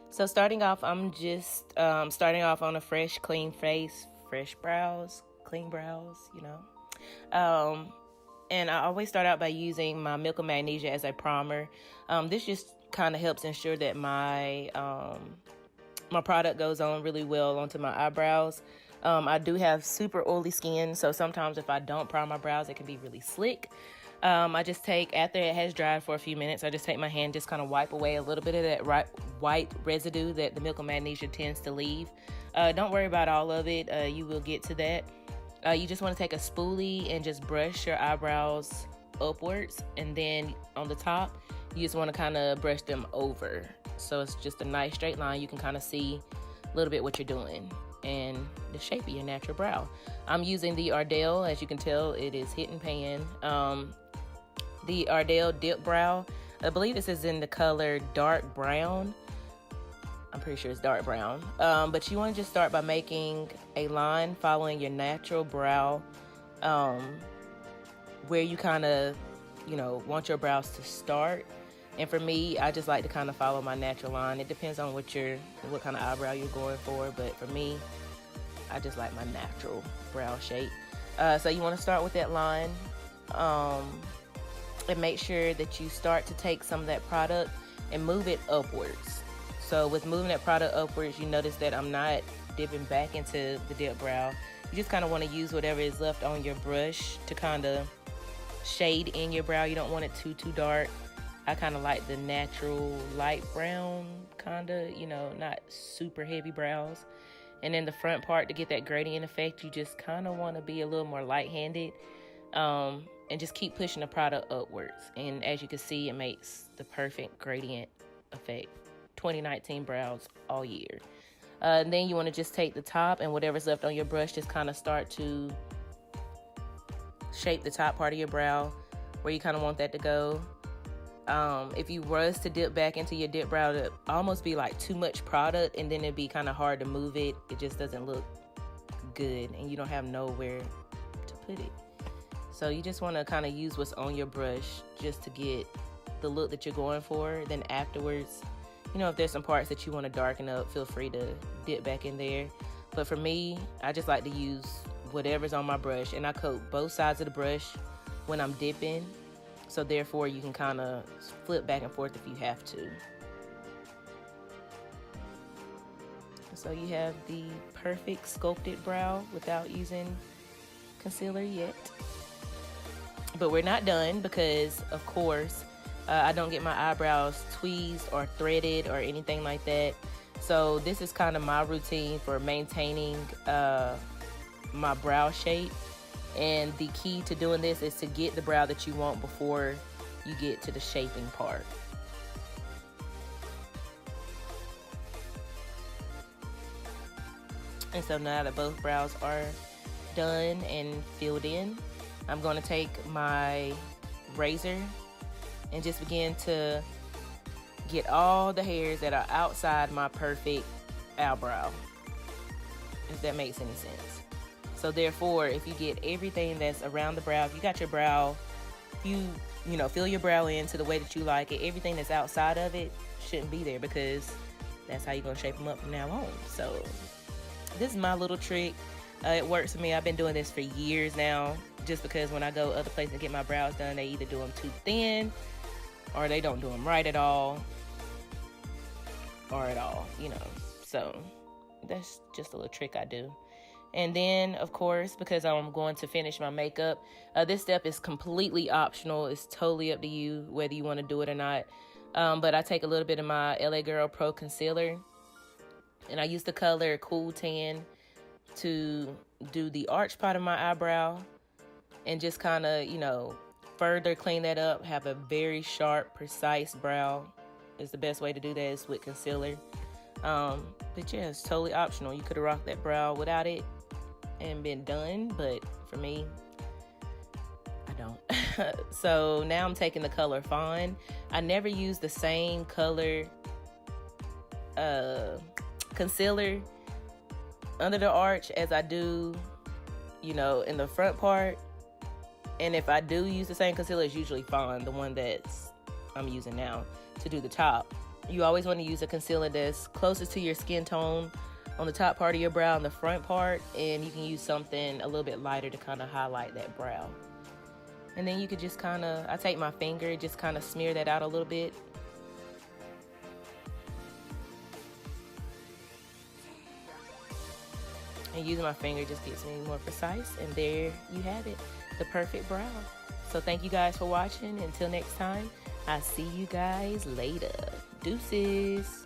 So starting off, I'm just starting off on a fresh, clean face, fresh brows, clean brows, and I always start out by using my Milk of Magnesia as a primer. This just kind of helps ensure that my product goes on really well onto my eyebrows. I do have super oily skin, so sometimes if I don't prime my brows, it can be really slick. I just take, after it has dried for a few minutes, I just take my hand, just kind of wipe away a little bit of that white residue that the Milk of Magnesia tends to leave. Don't worry about all of it. You will get to that. You just want to take a spoolie and just brush your eyebrows upwards, and then on the top, you just want to kind of brush them over. So it's just a nice straight line. You can kind of see a little bit what you're doing and the shape of your natural brow. I'm using the Ardell. As you can tell, it is hit and pan. The Ardell Dip Brow, I believe this is in the color dark brown. I'm pretty sure it's dark brown. But you want to just start by making a line following your natural brow, where you kind of, want your brows to start. And for me, I just like to kind of follow my natural line. It depends on what kind of eyebrow you're going for, but for me, I just like my natural brow shape. So you want to start with that line, and make sure that you start to take some of that product and move it upwards. So with moving that product upwards, you notice that I'm not dipping back into the dip brow. You just kind of want to use whatever is left on your brush to kind of shade in your brow. You don't want it too dark. I kind of like the natural light brown, kind of, not super heavy brows. And then the front part, to get that gradient effect, you just kind of want to be a little more light-handed, and just keep pushing the product upwards. And as you can see, it makes the perfect gradient effect. 2019 brows all year. And then you want to just take the top and whatever's left on your brush, just kind of start to shape the top part of your brow where you kind of want that to go. If you was to dip back into your dip brow, it'd almost be like too much product, and then it'd be kind of hard to move it. It just doesn't look good, and you don't have nowhere to put it. So you just want to kind of use what's on your brush just to get the look that you're going for. Then afterwards, if there's some parts that you want to darken up, feel free to dip back in there. But for me, I just like to use whatever's on my brush, and I coat both sides of the brush when I'm dipping. So therefore, you can kind of flip back and forth if you have to. So you have the perfect sculpted brow without using concealer yet. But we're not done because, of course, I don't get my eyebrows tweezed or threaded or anything like that. So this is kind of my routine for maintaining my brow shape. And the key to doing this is to get the brow that you want before you get to the shaping part. And so now that both brows are done and filled in, I'm going to take my razor and just begin to get all the hairs that are outside my perfect eyebrow, if that makes any sense. So therefore, if you get everything that's around the brow, if you got your brow, you fill your brow in to the way that you like it, everything that's outside of it shouldn't be there, because that's how you're going to shape them up from now on. So this is my little trick. It works for me. I've been doing this for years now, just because when I go other places to get my brows done, they either do them too thin or they don't do them right at all, or at all, So that's just a little trick I do. And then, of course, because I'm going to finish my makeup, this step is completely optional. It's totally up to you whether you want to do it or not. But I take a little bit of my LA Girl Pro Concealer, and I use the color Cool Tan to do the arch part of my eyebrow, and just kind of, further clean that up, have a very sharp, precise brow. Is the best way to do that is with concealer. But yeah, it's totally optional. You could have rocked that brow without it and been done, but for me, I don't. So now I'm taking the color Fawn. I never use the same color concealer under the arch as I do, in the front part. And if I do use the same concealer, it's usually Fawn, the one that's I'm using now to do the top. You always want to use a concealer that's closest to your skin tone on the top part of your brow and the front part, and you can use something a little bit lighter to kind of highlight that brow. And then you could just kind of, I take my finger, just kind of smear that out a little bit. And using my finger just gets me more precise, and there you have it, the perfect brow. So thank you guys for watching. Until next time, I'll see you guys later. Deuces.